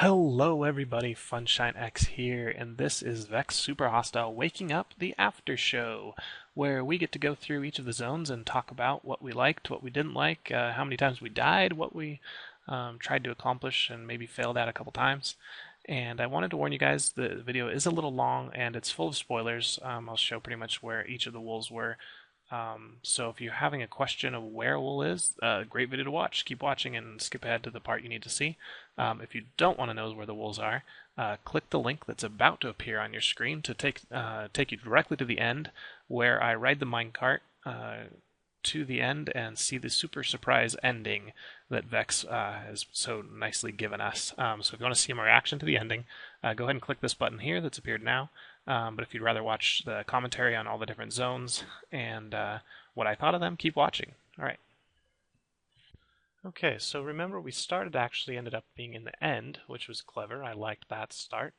Hello everybody, FunshineX here, and this is Vechs Super Hostile Waking Up the Aftershow, where we get to go through each of the zones and talk about what we liked, what we didn't like, how many times we died, what we tried to accomplish and maybe failed at a couple times. And I wanted to warn you guys, the video is a little long and it's full of spoilers. I'll show pretty much where each of the wolves were. So if you're having a question of where a wool is, great video to watch. Keep watching and skip ahead to the part you need to see. If you don't want to know where the wolves are, click the link that's about to appear on your screen to take you directly to the end, where I ride the minecart to the end and see the super surprise ending that Vechs has so nicely given us. So if you want to see my reaction to the ending, go ahead and click this button here that's appeared now. But if you'd rather watch the commentary on all the different zones and what I thought of them, keep watching. All right. Okay, so remember we ended up being in the end, which was clever. I liked that start.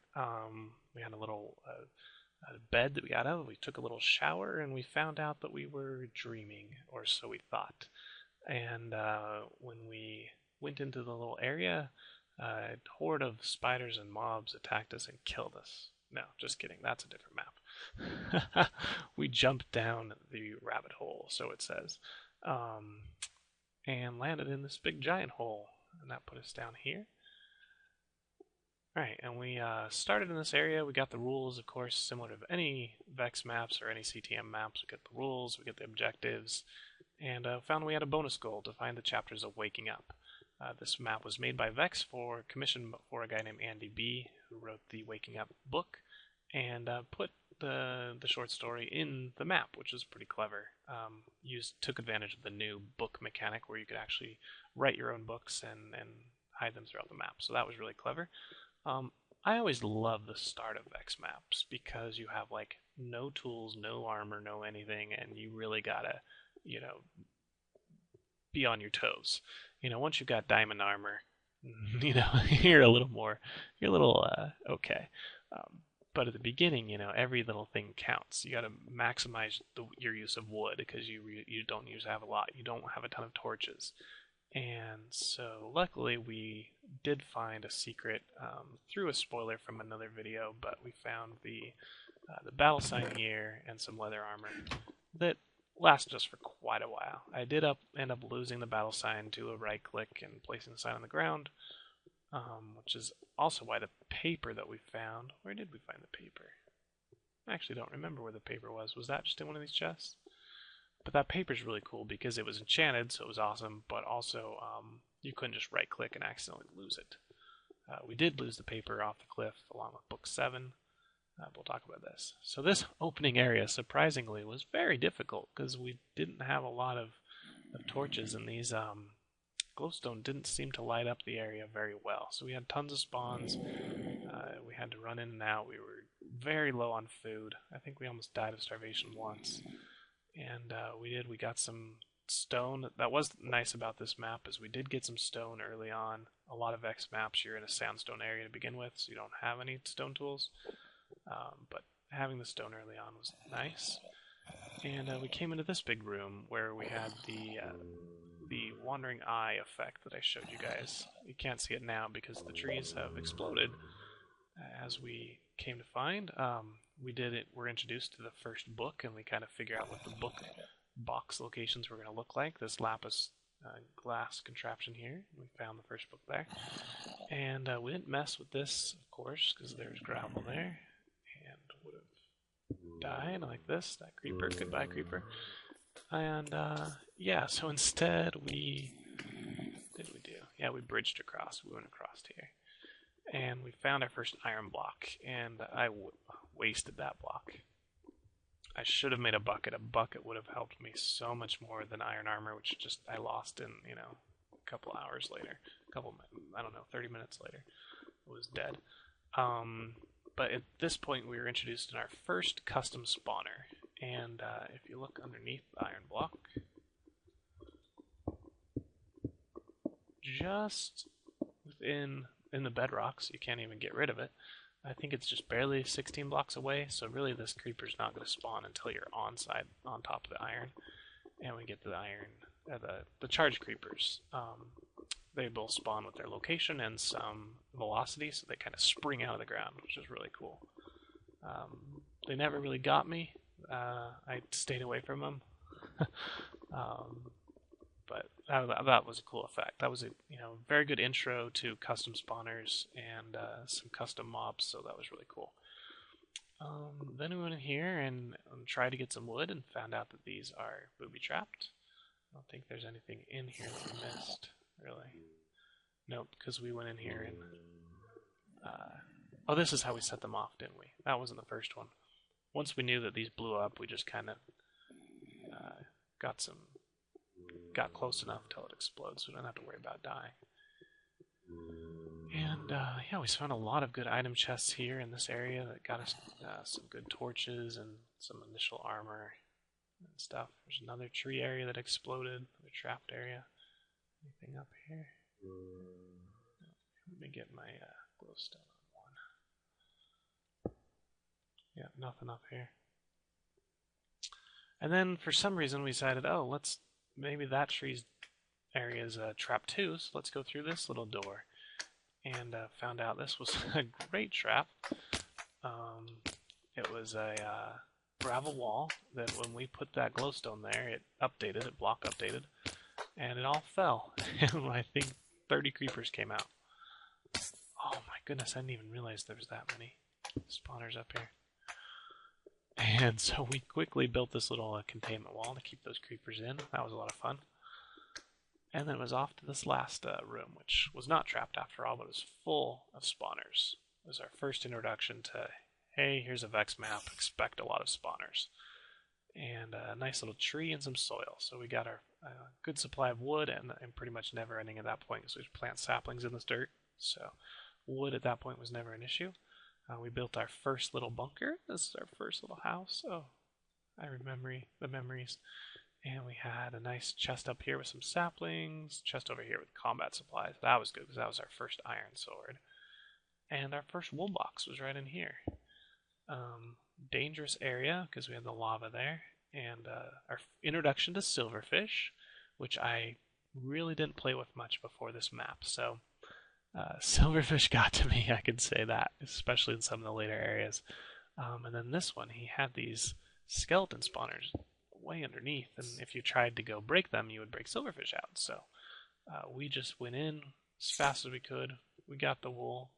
We had a little bed that we got out of. We took a little shower and we found out that we were dreaming, or so we thought. And when we went into the little area, a horde of spiders and mobs attacked us and killed us. No, just kidding. That's a different map. We jumped down the rabbit hole, so it says, and landed in this big giant hole, and that put us down here. Alright, and we started in this area. We got the rules, of course, similar to any Vechs maps or any CTM maps. We get the rules, we get the objectives, and found we had a bonus goal to find the chapters of Waking Up. This map was made by Vechs for commission for a guy named Andy B, who wrote the Waking Up book, and put the short story in the map, which is pretty clever. Took advantage of the new book mechanic where you could actually write your own books and hide them throughout the map. So that was really clever. I always love the start of Vechs maps because you have like no tools, no armor, no anything, and you really gotta, be on your toes. Once you've got diamond armor, you're a little okay. But at the beginning, every little thing counts. You got to maximize your use of wood because you don't have a lot. You don't have a ton of torches, and so luckily we did find a secret through a spoiler from another video. But we found the battle sign here and some leather armor that lasted us for quite a while. I did end up losing the battle sign to a right click and placing the sign on the ground, which is also why the paper that we found... Where did we find the paper? I actually don't remember where the paper was. Was that just in one of these chests? But that paper's really cool because it was enchanted, so it was awesome, but also you couldn't just right click and accidentally lose it. We did lose the paper off the cliff along with book 7. We'll talk about this. So this opening area, surprisingly, was very difficult because we didn't have a lot of torches, and these glowstone didn't seem to light up the area very well. So we had tons of spawns. We had to run in and out. We were very low on food. I think we almost died of starvation once. And we got some stone. That was nice about this map is we did get some stone early on. A lot of Vechs maps, you're in a sandstone area to begin with, so you don't have any stone tools. But having the stone early on was nice. And we came into this big room where we had the wandering eye effect that I showed you guys. You can't see it now because the trees have exploded. As we came to find, we're introduced to the first book, and we kind of figure out what the book box locations were going to look like. This lapis glass contraption here. We found the first book there. And we didn't mess with this, of course, because there's gravel there. And would have died like this. That creeper. Goodbye, creeper. And yeah, so instead what did we do? Yeah, we bridged across. We went across here. And we found our first iron block, and I wasted that block. I should have made a bucket. A bucket would have helped me so much more than iron armor, which just I lost in, a couple hours later. 30 minutes later. It was dead. But at this point, we were introduced in our first custom spawner. And if you look underneath the iron block, just in the bedrock, so you can't even get rid of it. I think it's just barely 16 blocks away, so really this creeper's not going to spawn until you're on top of the iron. And we get to the iron, the charge creepers. They both spawn with their location and some velocity, so they kind of spring out of the ground, which is really cool. They never really got me. I stayed away from them. But that was a cool effect. That was a very good intro to custom spawners and some custom mobs, so that was really cool. Then we went in here and tried to get some wood and found out that these are booby trapped. I don't think there's anything in here that we missed, really. Nope, because we went in here and... oh, this is how we set them off, didn't we? That wasn't the first one. Once we knew that these blew up, we just kind of got close enough till it explodes, so we don't have to worry about dying. And yeah, we found a lot of good item chests here in this area that got us some good torches and some initial armor and stuff. There's another tree area that exploded, another trapped area. Anything up here? Let me get my glowstone on one. Yeah, nothing up here. And then for some reason we decided, oh, maybe that tree's area is trap 2, so let's go through this little door. And found out this was a great trap. It was a gravel wall that when we put that glowstone there, it block updated, and it all fell. And I think 30 creepers came out. Oh my goodness, I didn't even realize there was that many spawners up here. And so we quickly built this little containment wall to keep those creepers in. That was a lot of fun. And then it was off to this last room, which was not trapped after all, but it was full of spawners. It was our first introduction to, hey, here's a Vechs map, expect a lot of spawners. And a nice little tree and some soil. So we got our good supply of wood and pretty much never ending at that point, because we plant saplings in this dirt. So wood at that point was never an issue. We built our first little bunker. This is our first little house. Oh, I remember the memories. And we had a nice chest up here with some saplings, chest over here with combat supplies. That was good because that was our first iron sword. And our first wool box was right in here. Dangerous area because we had the lava there. And our introduction to silverfish, which I really didn't play with much before this map. So silverfish got to me, I can say that, especially in some of the later areas. And then this one, he had these skeleton spawners way underneath, and if you tried to go break them, you would break silverfish out. So we just went in as fast as we could. We got the wool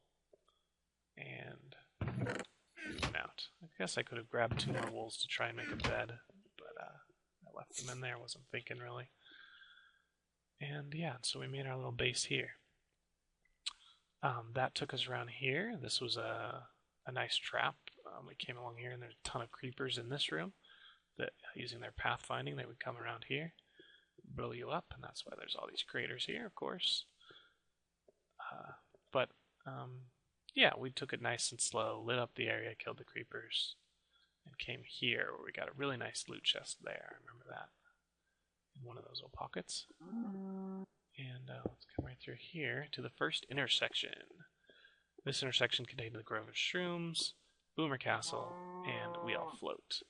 and went out. I guess I could have grabbed 2 more wools to try and make a bed, but I left them in there. Wasn't thinking really. And yeah, so we made our little base here. That took us around here. This was a nice trap. We came along here, and there's a ton of creepers in this room that, using their pathfinding, they would come around here, blow you up, and that's why there's all these craters here, of course. But yeah, we took it nice and slow, lit up the area, killed the creepers, and came here where we got a really nice loot chest there. I remember that in one of those little pockets. And let's come right through here to the first intersection. This intersection contained the Grove of Shrooms, Boomer Castle, and Wheel Float.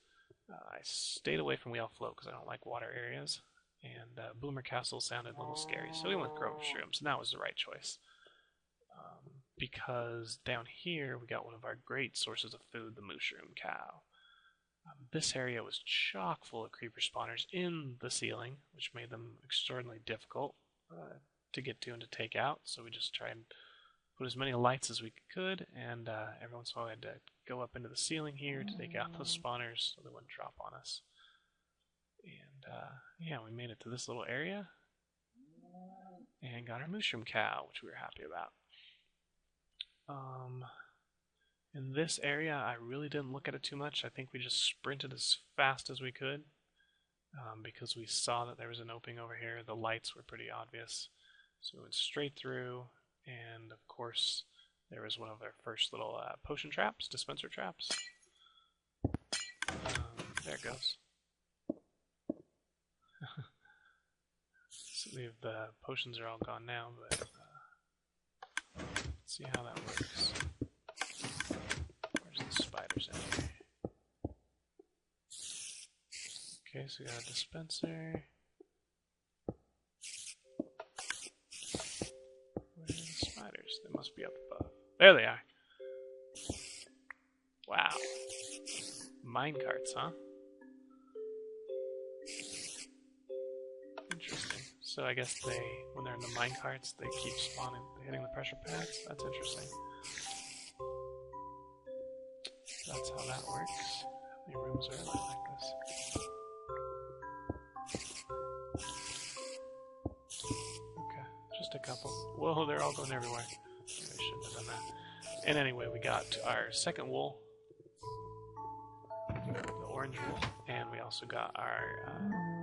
I stayed away from Wheel Float because I don't like water areas, and Boomer Castle sounded a little scary, so we went with Grove of Shrooms, and that was the right choice. Because down here we got one of our great sources of food, the Mushroom Cow. This area was chock full of creeper spawners in the ceiling, which made them extraordinarily difficult to get to and to take out, so we just tried and put as many lights as we could, and every once in a while we had to go up into the ceiling here to take out those spawners so they wouldn't drop on us. And yeah, we made it to this little area and got our Mushroom Cow, which we were happy about. In this area, I really didn't look at it too much. I think we just sprinted as fast as we could because we saw that there was an opening over here. The lights were pretty obvious. So we went straight through, and of course, there was one of their first little potion traps, dispenser traps. There it goes. So the potions are all gone now, but let's see how that works. Where's the spiders in here? Okay, so we got a dispenser. Where are the spiders? They must be up above. There they are. Wow. Minecarts, huh? Interesting. So I guess when they're in the minecarts, they keep spawning, hitting the pressure pads. That's interesting. That's how that works. How many rooms are like this? Okay, just a couple. Whoa, they're all going everywhere. Maybe I shouldn't have done that. And anyway, we got our second wool, the orange wool, and we also got our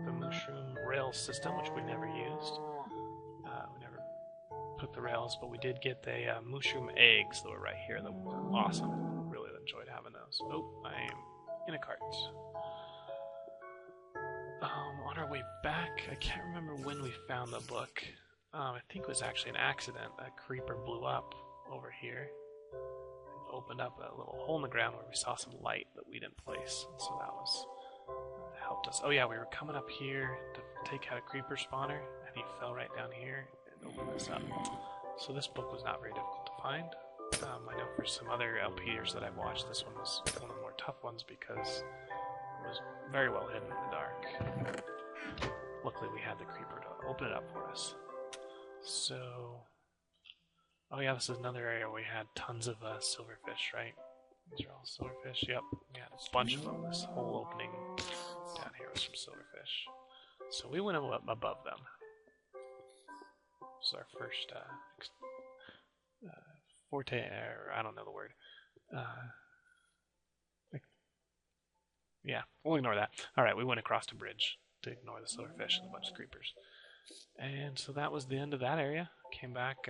the mushroom rail system, which we never used. We never put the rails, but we did get the mushroom eggs that were right here that were awesome. Really enjoyed having those. Oh, I am in a cart. On our way back, I can't remember when we found the book. I think it was actually an accident. A creeper blew up over here and opened up a little hole in the ground where we saw some light that we didn't place. So that was helped us. Oh yeah, we were coming up here to take out a creeper spawner, and he fell right down here and opened this up. So this book was not very difficult to find. I know for some other LPers that I've watched, this one was one of the more tough ones because it was very well hidden in the dark. Luckily we had the creeper to open it up for us. So, oh yeah, this is another area where we had tons of silverfish, right? These are all silverfish, yep. We had a bunch of them. This whole opening down here was from silverfish. So we went up above them. This is our first forte, or I don't know the word. Yeah, we'll ignore that. Alright, we went across the bridge to ignore the silverfish and a bunch of creepers. And so that was the end of that area. Came back,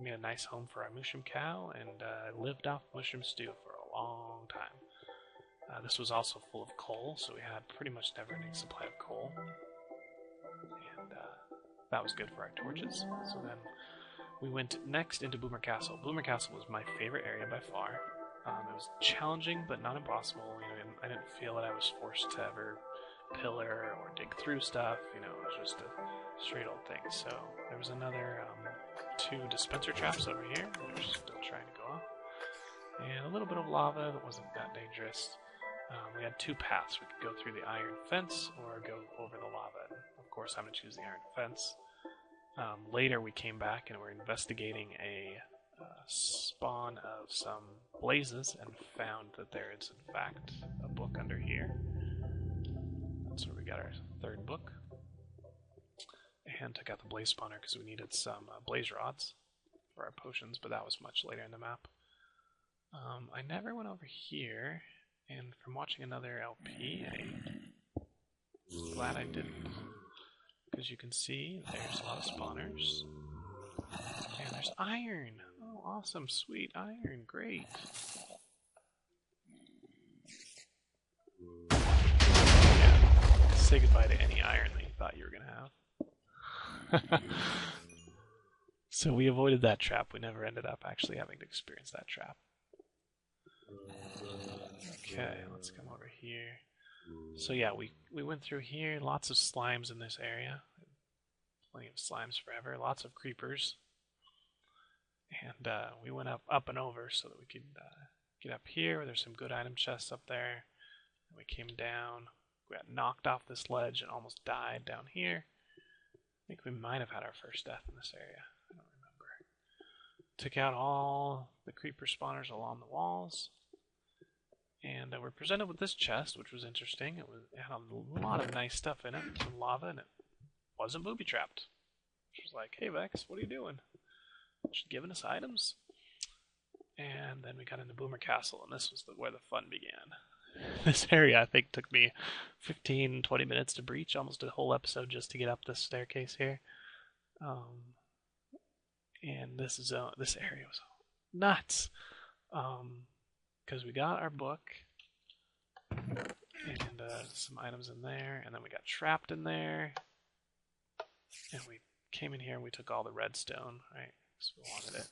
made a nice home for our mushroom cow, and lived off mushroom stew for a long time. This was also full of coal, so we had pretty much never-ending supply of coal. And that was good for our torches. So then we went next into Boomer Castle. Boomer Castle was my favorite area by far. It was challenging, but not impossible. You know, I didn't feel that I was forced to ever pillar or dig through stuff. You know, it was just a straight old thing. So there was another 2 dispenser traps over here. They're still trying to go off. And a little bit of lava that wasn't that dangerous. We had 2 paths. We could go through the iron fence or go over the lava. And of course, I'm going to choose the iron fence. Later, we came back and were investigating a spawn of some blazes and found that there is, in fact, a book under here. That's where we got our 3rd book. And took out the blaze spawner because we needed some blaze rods for our potions, but that was much later in the map. I never went over here, and from watching another LP, I'm glad I didn't. Because you can see there's a lot of spawners. And there's iron! Oh, awesome, sweet iron, great. Yeah, say goodbye to any iron that you thought you were going to have. So we avoided that trap. We never ended up actually having to experience that trap. Okay, let's come over here. So yeah, we went through here. Lots of slimes in this area. Plenty of slimes forever. Lots of creepers. And we went up and over so that we could get up here. There's some good item chests up there. And we came down. We got knocked off this ledge and almost died down here. I think we might have had our first death in this area. I don't remember. Took out all the creeper spawners along the walls. And we're presented with this chest, which was interesting. It had a lot of nice stuff in it. Some lava, and it wasn't booby-trapped. Which was like, hey Vechs, what are you doing? Just giving us items? And then we got into Boomer Castle, and this was where the fun began. This area, I think, took me 15-20 minutes to breach, almost a whole episode just to get up this staircase here. And this area was nuts. Because we got our book and some items in there, and then we got trapped in there, and we came in here and we took all the redstone, right? Because we wanted it.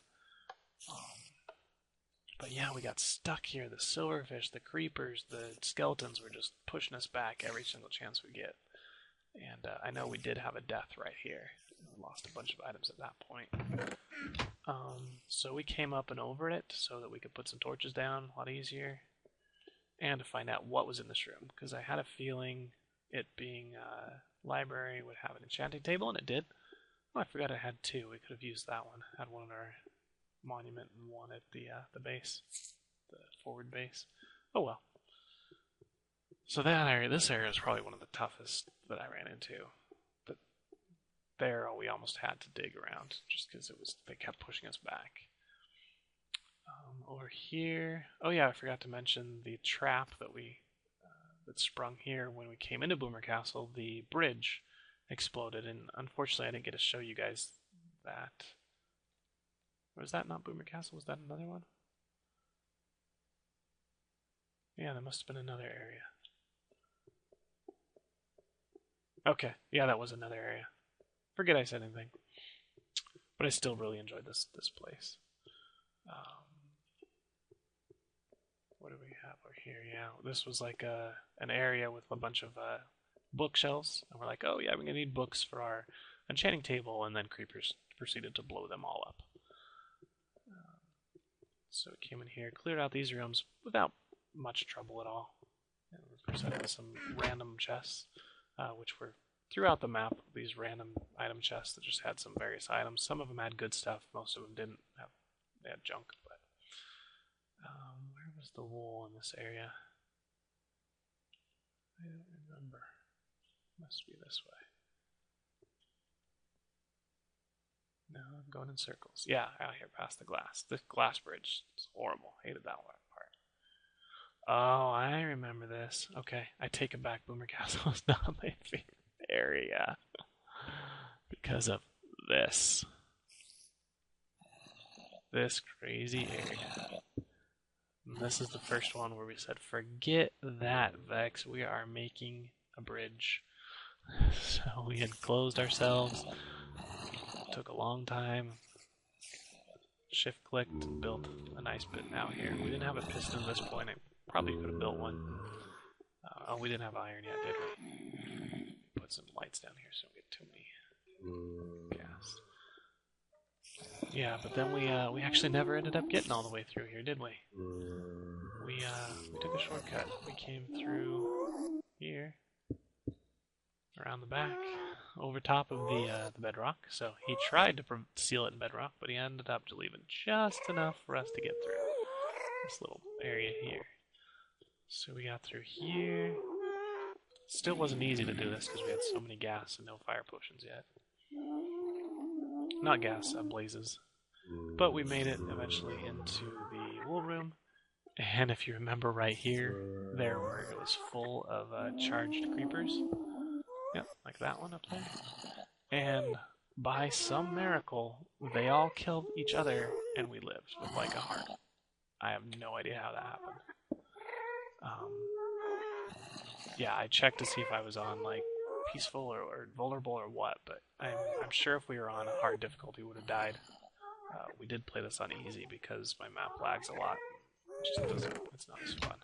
But yeah, we got stuck here. The silverfish, the creepers, the skeletons were just pushing us back every single chance we get. And I know we did have a death right here. lost a bunch of items at that point. So we came up and over it so that we could put some torches down a lot easier, and to find out what was in this room, because I had a feeling it being a library would have an enchanting table, and it did. Oh, I forgot I had two. We could have used that one. Had one at our monument and one at the base, the forward base. Oh well. So that area, this area is probably one of the toughest that I ran into. But there, we almost had to dig around just because they kept pushing us back. Over here, oh yeah, I forgot to mention the trap that sprung here when we came into Boomer Castle. The bridge exploded, and unfortunately, I didn't get to show you guys that. Was that not Boomer Castle? Was that another one? Yeah, there must have been another area. Okay, yeah, that was another area. Forget I said anything. But I still really enjoyed this place. What do we have over here? Yeah, this was like an area with a bunch of bookshelves. And we're like, oh yeah, we're going to need books for our enchanting table. And then creepers proceeded to blow them all up. So we came in here, cleared out these rooms without much trouble at all. And we presented some random chests, which were throughout the map, these random item chests that just had some various items. Some of them had good stuff, most of them didn't have, they had junk. But where was the wool in this area? I don't remember. Must be this way. No, I'm going in circles. Yeah, out here past the glass. The glass bridge is horrible. Hated that one part. Oh, I remember this. Okay, I take it back. Boomer Castle is not my favorite area because of this. This crazy area. And this is the first one where we said, forget that, Vechs. We are making a bridge. So we had closed ourselves. Took a long time. Shift clicked and built a nice bit out here. We didn't have a piston at this point. I probably could have built one. Oh, we didn't have iron yet, did we? Put some lights down here so we don't get too many gas. Yeah, but then we actually never ended up getting all the way through here, did we? We took a shortcut. We came through here, around the back, over top of the bedrock. So he tried to seal it in bedrock, but he ended up leaving just enough for us to get through this little area here. So we got through here. Still wasn't easy to do this because we had so many gas and no fire potions yet. Not gas, blazes. But we made it eventually into the wool room. And if you remember right here, there where it was full of charged creepers. Yep, like that one up there. And by some miracle, they all killed each other and we lived with like a heart. I have no idea how that happened. Yeah, I checked to see if I was on like peaceful or vulnerable or what, but I'm sure if we were on a hard difficulty, we would have died. We did play this on easy because my map lags a lot. It's not as fun.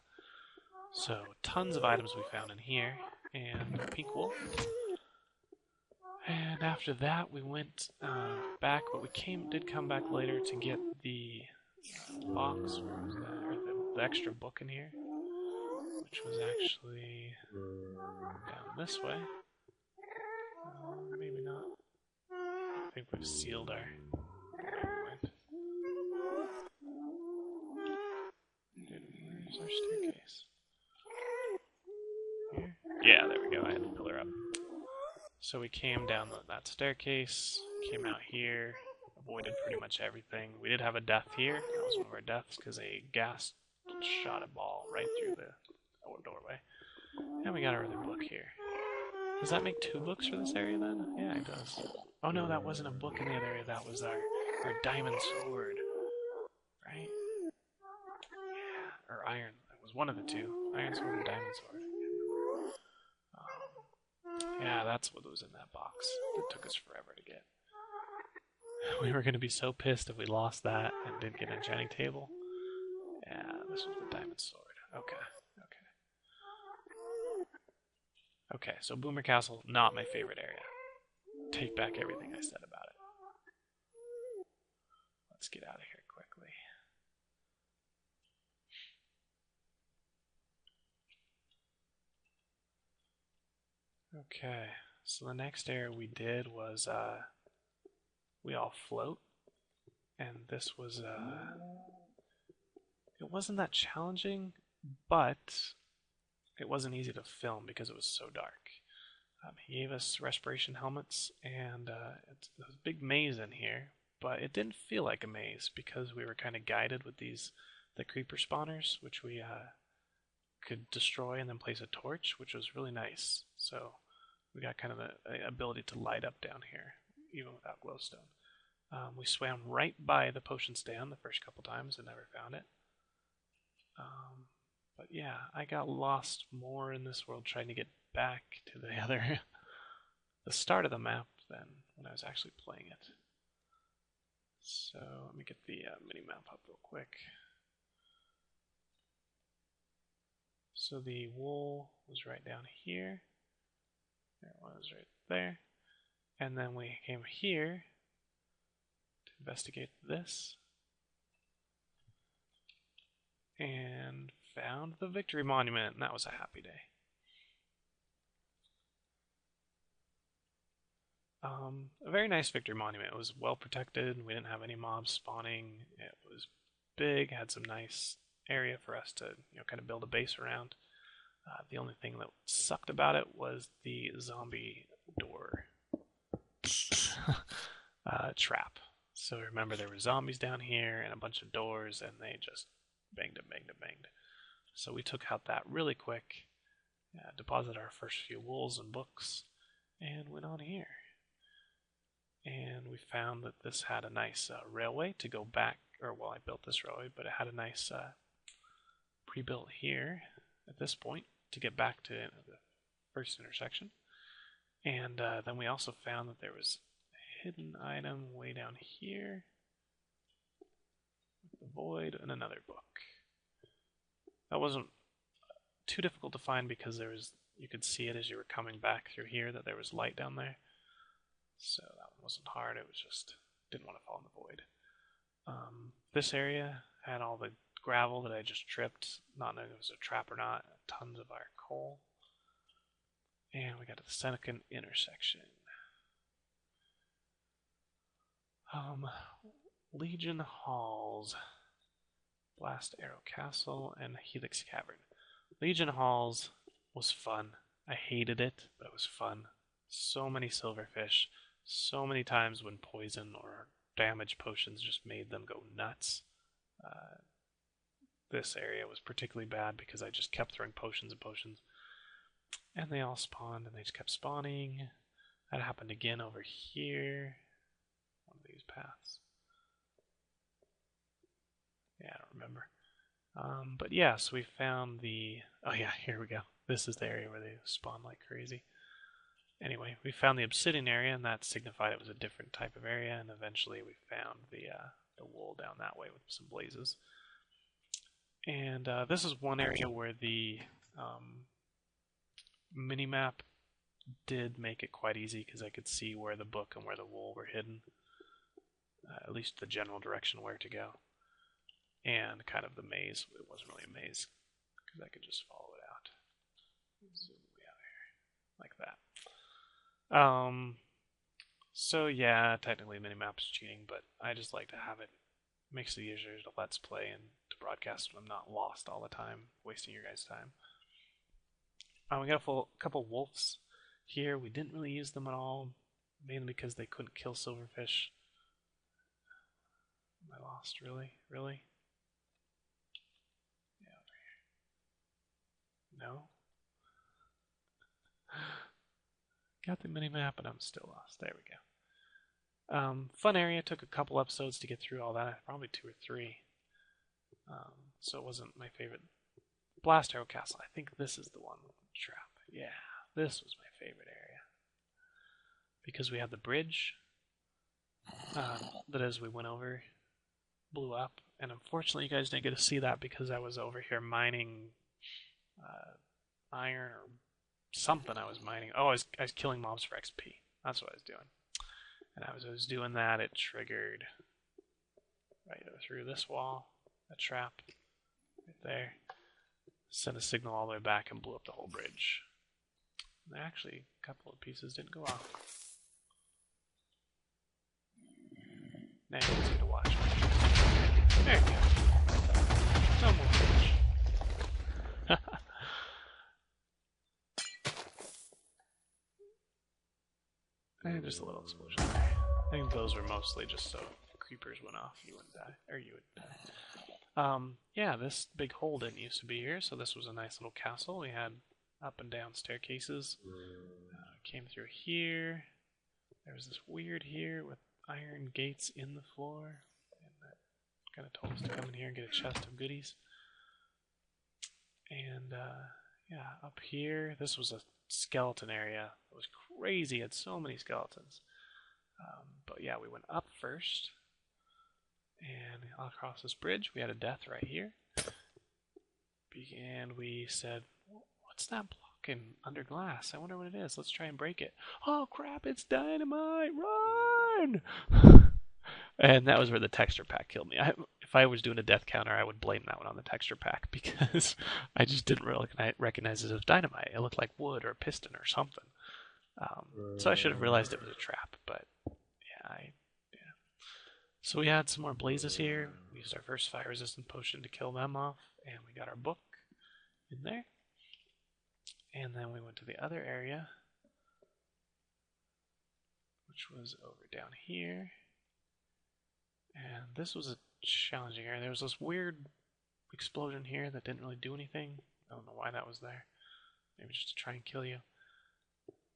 So tons of items we found in here, and pink wool. And after that, we went back, but we did come back later to get the box, or the extra book in here, which was actually down this way. Maybe not. I think we've sealed our. Where's our staircase? Here? Yeah, there we go. I had the pillar up. So we came down that staircase, came out here, avoided pretty much everything. We did have a death here. That was one of our deaths because a gas shot a ball right through the doorway. And we got our other book here. Does that make 2 books for this area then? Yeah, it does. Oh no, that wasn't a book in the other area. That was our diamond sword. Right? Yeah, or iron. It was one of the two. Iron sword and diamond sword. Yeah, that's what was in that box. It took us forever to get. We were going to be so pissed if we lost that and didn't get an enchanting table. Yeah, this was the diamond sword. Okay. Okay, so Boomer Castle, not my favorite area. Take back everything I said about Let's get out of here quickly. Okay, so the next area we did was we all float, and this was it wasn't that challenging, but it wasn't easy to film because it was so dark. He gave us respiration helmets, and it's a big maze in here, but it didn't feel like a maze because we were kind of guided with the creeper spawners, which we could destroy and then place a torch, which was really nice. So we got kind of the ability to light up down here, even without glowstone. We swam right by the potion stand the first couple times and never found it. But yeah, I got lost more in this world trying to get back to the start of the map than when I was actually playing it. So let me get the mini-map up real quick. So the wool was right down here. There it was right there. And then we came here to investigate this. And found the victory monument, and that was a happy day. A very nice victory monument. It was well protected. We didn't have any mobs spawning. It was big, had some nice area for us to kind of build a base around. The only thing that sucked about it was the zombie door trap. So remember, there were zombies down here and a bunch of doors, and they just banged and banged and banged. So we took out that really quick, deposited our first few wools and books, and went on here. And we found that this had a nice railway to go back, or well, I built this railway, but it had a nice pre-built here at this point to get back to the first intersection. And then we also found that there was a hidden item way down here, the void, and another book. That wasn't too difficult to find because you could see it as you were coming back through here that there was light down there. So that one wasn't hard, it was just didn't want to fall in the void. This area had all the gravel that I just tripped, not knowing if it was a trap or not, tons of iron coal. And we got to the second intersection. Legion Halls, Blast Arrow Castle, and Helix Cavern. Legion Halls was fun. I hated it, but it was fun. So many silverfish, so many times when poison or damage potions just made them go nuts. This area was particularly bad because I just kept throwing potions and potions. And they all spawned, and they just kept spawning. That happened again over here. One of these paths. Yeah, I don't remember. But yeah, so we found the... Oh yeah, here we go. This is the area where they spawn like crazy. Anyway, we found the obsidian area, and that signified it was a different type of area, and eventually we found the wool down that way with some blazes. And this is one area where the mini-map did make it quite easy because I could see where the book and where the wool were hidden. At least the general direction where to go. And kind of the maze. It wasn't really a maze because I could just follow it out. Zoom way out here. Like that. So yeah, technically minimap is cheating, but I just like to have it. Makes it easier to let's play and to broadcast when I'm not lost all the time, wasting your guys' time. We got a couple wolves here. We didn't really use them at all, mainly because they couldn't kill silverfish. Am I lost? Really? Really? Yeah, over here. No? Got the mini-map, and I'm still lost. There we go. Fun area. Took a couple episodes to get through all that. Probably 2 or 3. So it wasn't my favorite. Blast Arrow Castle. I think this is the one with the trap. Yeah, this was my favorite area. Because we had the bridge that as we went over blew up. And unfortunately you guys didn't get to see that because I was over here mining iron or something I was mining. Oh, I was killing mobs for XP. That's what I was doing. And as I was doing that, it triggered right through this wall, a trap right there. Sent a signal all the way back and blew up the whole bridge. And actually, a couple of pieces didn't go off. Now you just need to watch. There you go. No more bridge. And just a little explosion there. I think those were mostly just so creepers went off, you wouldn't die, or you would die. Yeah, this big hole didn't used to be here, so this was a nice little castle. We had up and down staircases. Came through here. There was this weird here with iron gates in the floor, and that kind of told us to come in here and get a chest of goodies. And yeah, up here, this was a skeleton area. It was crazy. It had so many skeletons. But yeah, we went up first, and across this bridge, we had a death right here. And we said, what's that blocking under glass? I wonder what it is. Let's try and break it. Oh crap, it's dynamite! Run! And that was where the texture pack killed me. If I was doing a death counter, I would blame that one on the texture pack, because I just didn't really recognize it as dynamite. It looked like wood or piston or something. So I should have realized it was a trap, but yeah, So we had some more blazes here. We used our first fire resistant potion to kill them off, and we got our book in there. And then we went to the other area, which was over down here. And this was a challenging area. There was this weird explosion here that didn't really do anything. I don't know why that was there. Maybe just to try and kill you.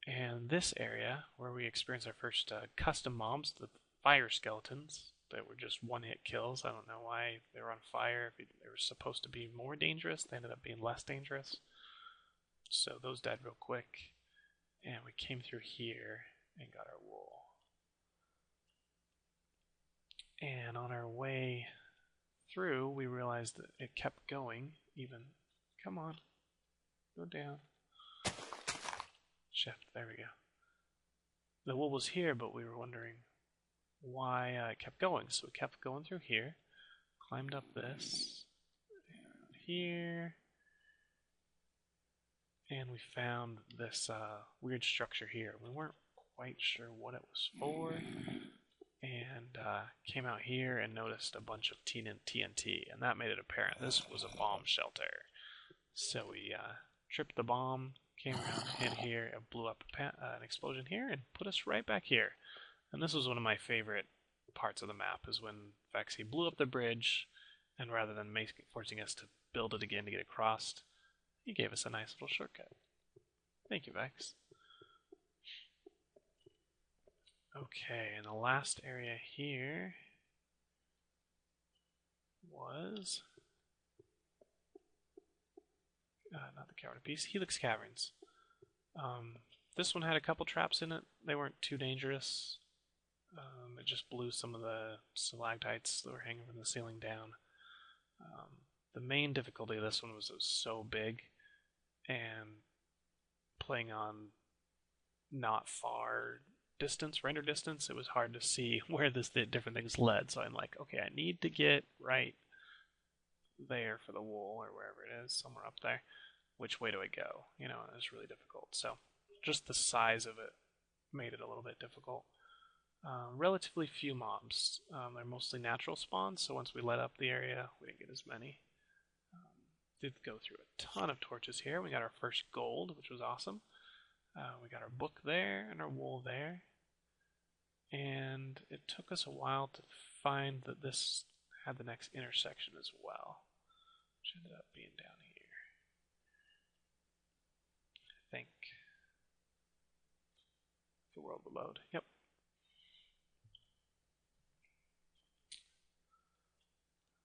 And this area, where we experienced our first custom mobs, the fire skeletons, that were just one-hit kills. I don't know why they were on fire. If they were supposed to be more dangerous, they ended up being less dangerous. So those died real quick. And we came through here and got our wool. And on our way through, we realized that it kept going, even. Come on. Go down. Shift. There we go. The wool was here, but we were wondering why it kept going. So we kept going through here, climbed up this, and here, and we found this weird structure here. We weren't quite sure what it was for, and came out here and noticed a bunch of TNT, and that made it apparent this was a bomb shelter. So we tripped the bomb, came around, hit here, and blew up an explosion here, and put us right back here. And this was one of my favorite parts of the map, is when Vechs, he blew up the bridge, and rather than forcing us to build it again to get across, he gave us a nice little shortcut. Thank you, Vechs. Okay, and the last area here was not the Cavern of Peace, Helix Caverns. This one had a couple traps in it. They weren't too dangerous. It just blew some of the stalactites that were hanging from the ceiling down. The main difficulty of this one was it was so big, and playing on not far distance, render distance, it was hard to see where the different things led. So I'm like, okay, I need to get right there for the wool, or wherever it is, somewhere up there. Which way do I go? You know, it was really difficult. So just the size of it made it a little bit difficult. Relatively few mobs. They're mostly natural spawns, so once we let up the area, we didn't get as many. Did go through a ton of torches here. We got our first gold, which was awesome. We got our book there and our wool there. And it took us a while to find that this had the next intersection as well, which ended up being down here, I think. The world will load. Yep.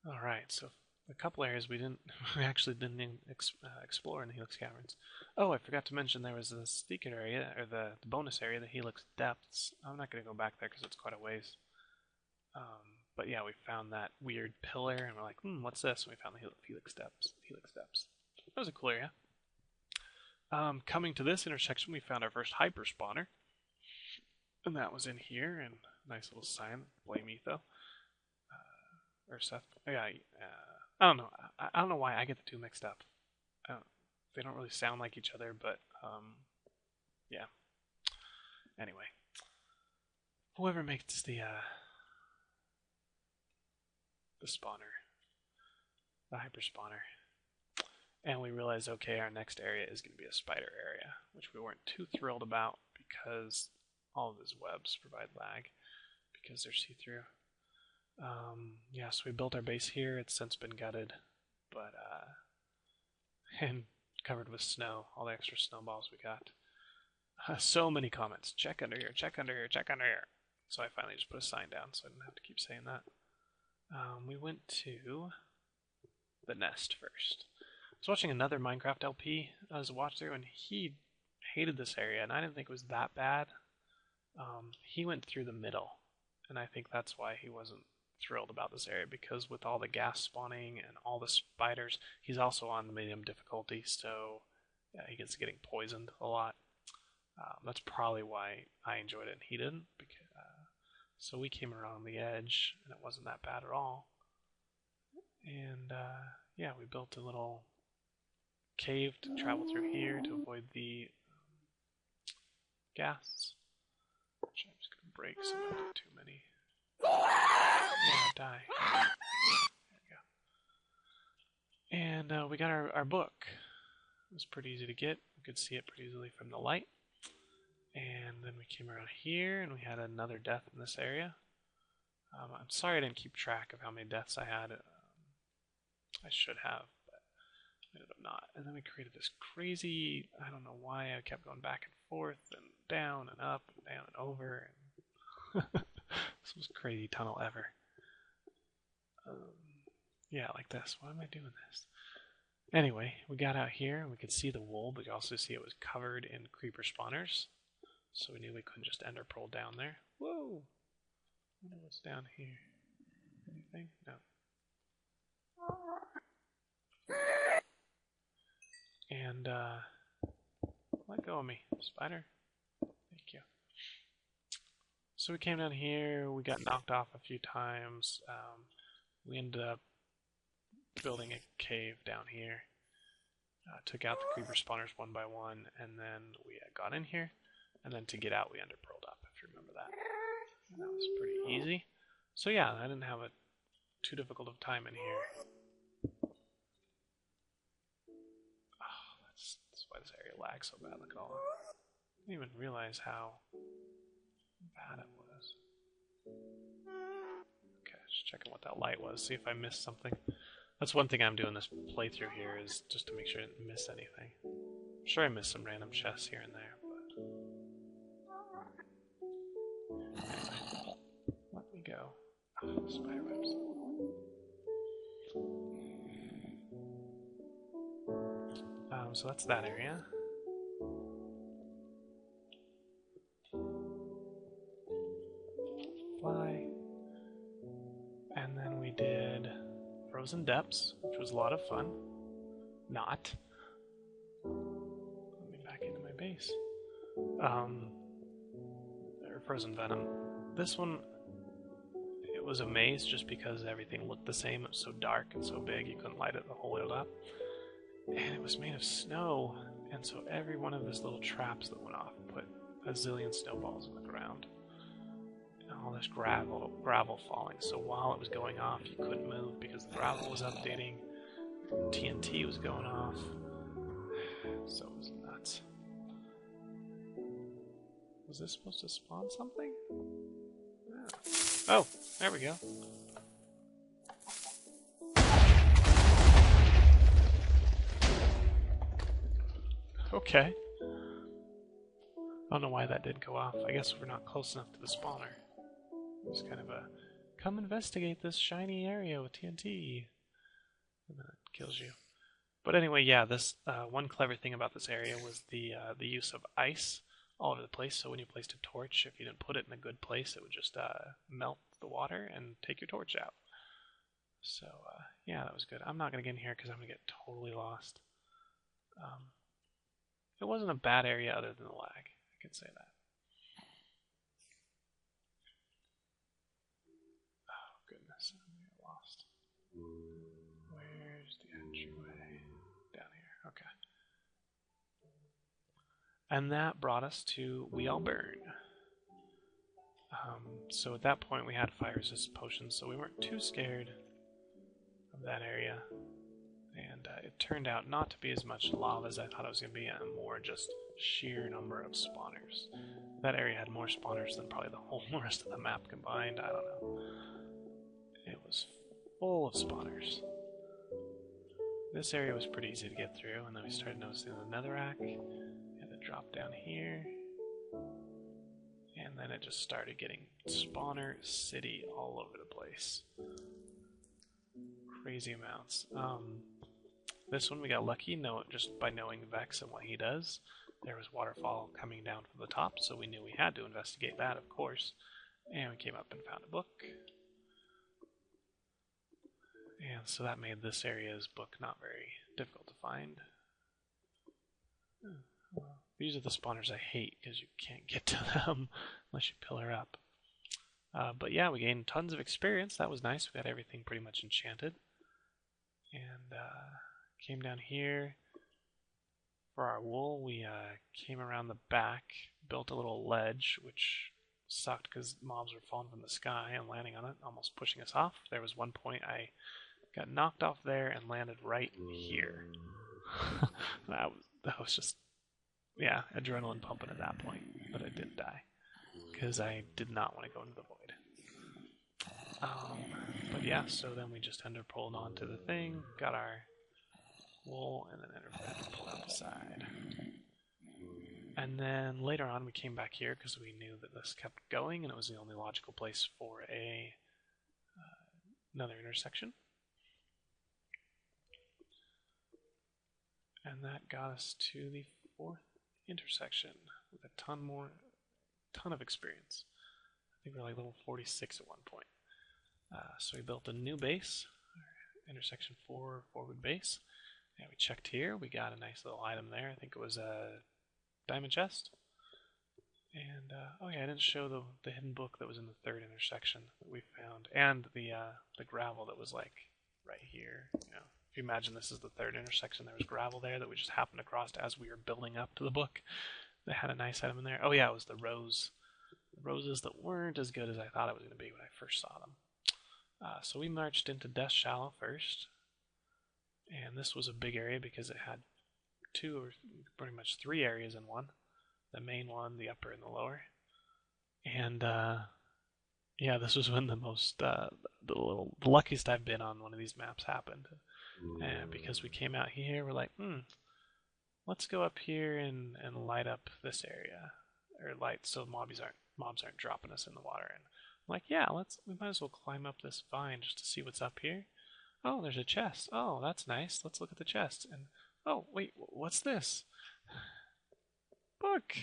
All right, so a couple areas we actually didn't explore in the Helix Caverns. Oh, I forgot to mention there was the secret area, or the bonus area, the Helix Depths. I'm not going to go back there because it's quite a ways. But yeah, we found that weird pillar, and we're like, what's this? And we found the Helix Depths. That was a cool area. Coming to this intersection, we found our first hyper spawner, and that was in here, and nice little sign, blame Etho. or Seth. Yeah, I don't know. I don't know why I get the two mixed up. They don't really sound like each other, but yeah. Anyway, whoever makes the spawner, the hyper spawner, and we realized, okay, our next area is going to be a spider area, which we weren't too thrilled about because all of these webs provide lag because they're see-through. Yeah, so we built our base here. It's since been gutted, but and covered with snow, all the extra snowballs we got. So many comments. Check under here, check under here, check under here. So I finally just put a sign down so I didn't have to keep saying that. We went to the nest first. I was watching another Minecraft LP as a watch through, and he hated this area, and I didn't think it was that bad. He went through the middle, and I think that's why he wasn't thrilled about this area, because with all the gas spawning and all the spiders, he's also on the medium difficulty, so yeah, he gets getting poisoned a lot. That's probably why I enjoyed it and he didn't. So we came around the edge, and it wasn't that bad at all. And yeah, we built a little cave to travel through here to avoid the gas. Which I'm just going to break so I don't do too many. Yeah, die. There we go. And we got our book. It was pretty easy to get. We could see it pretty easily from the light. And then we came around here, and we had another death in this area. I'm sorry I didn't keep track of how many deaths I had. I should have, but I ended up not. And then we created this crazy, I don't know why I kept going back and forth, and down, and up, and down, and over. And this was crazy tunnel ever. Yeah, like this. Why am I doing this? Anyway, we got out here, and we could see the wool, but you also see it was covered in creeper spawners. So we knew we couldn't just ender pearl down there. Whoa! I wonder what's down here. Anything? No. And, let go of me, spider. Thank you. So we came down here, we got knocked off a few times. We ended up building a cave down here. Took out the creeper spawners one by one, and then we got in here. And then to get out, we underpearled up, if you remember that. And that was pretty easy. So yeah, I didn't have too difficult of time in here. Oh, that's why this area lags so bad. Look at all that. I didn't even realize how bad it was. Okay, just checking what that light was, see if I missed something. That's one thing I'm doing this playthrough here, is just to make sure I didn't miss anything. I'm sure I missed some random chests here and there, but... Anyway, let me go. Oh, spider webs. So that's that area. Fly. And then we did Frozen Depths, which was a lot of fun. Not. Let me back into my base. Frozen Venom. This one, it was a maze just because everything looked the same. It was so dark and so big you couldn't light it the whole way up. And it was made of snow, and so every one of these little traps that went off put a zillion snowballs in the ground. And all this gravel falling. So while it was going off, you couldn't move because the gravel was updating. TNT was going off. So it was nuts. Was this supposed to spawn something? Oh, there we go. Okay. I don't know why that did go off. I guess we're not close enough to the spawner. It's kind of a, come investigate this shiny area with TNT. And then it kills you. But anyway, yeah, this one clever thing about this area was the use of ice all over the place. So when you placed a torch, if you didn't put it in a good place, it would just melt the water and take your torch out. So yeah, that was good. I'm not going to get in here because I'm going to get totally lost. It wasn't a bad area other than the lag. I can say that. Oh goodness, I'm going to get lost. Okay. And that brought us to We All Burn. So at that point we had fire resist potions, so we weren't too scared of that area. And it turned out not to be as much lava as I thought it was going to be, and more just sheer number of spawners. That area had more spawners than probably the whole rest of the map combined. I don't know. It was full of spawners. This area was pretty easy to get through, and then we started noticing the netherrack. We had to drop down here. And then it just started getting spawner city all over the place. Crazy amounts. This one we got lucky, just by knowing Vechs and what he does. There was waterfall coming down from the top, so we knew we had to investigate that, of course. And we came up and found a book. And so that made this area's book not very difficult to find. Well, these are the spawners I hate, because you can't get to them unless you pillar up. But yeah, we gained tons of experience. That was nice. We got everything pretty much enchanted. And came down here. For our wool, we came around the back, built a little ledge, which sucked because mobs were falling from the sky and landing on it, almost pushing us off. There was one point I got knocked off there and landed right here. that was just, yeah, adrenaline pumping at that point, but I did die because I did not want to go into the void. But yeah, so then we just ended up pulling onto the thing, got our wool, and then ended up pulling out the side. And then later on we came back here because we knew that this kept going and it was the only logical place for another intersection. And that got us to the 4th intersection with a ton of experience. I think we're like level 46 at one point. So we built a new base, intersection 4 forward base. And we checked here, we got a nice little item there. I think it was a diamond chest. And, oh yeah, I didn't show the hidden book that was in the 3rd intersection that we found. And the gravel that was like right here. You know, if you imagine this is the 3rd intersection, there was gravel there that we just happened across as we were building up to the book. They had a nice item in there. Oh yeah, it was the rose. The roses that weren't as good as I thought it was going to be when I first saw them. So we marched into Death Shallow first. And this was a big area because it had 2 or pretty much 3 areas in one. The main one, the upper and the lower. And yeah, this was when the luckiest I've been on one of these maps happened. And because we came out here, we're like, let's go up here and light up this area. Or light so mobs aren't dropping us in the water. And I'm like, yeah, we might as well climb up this vine just to see what's up here. Oh, there's a chest. Oh, that's nice. Let's look at the chest. And oh, wait, what's this? Book.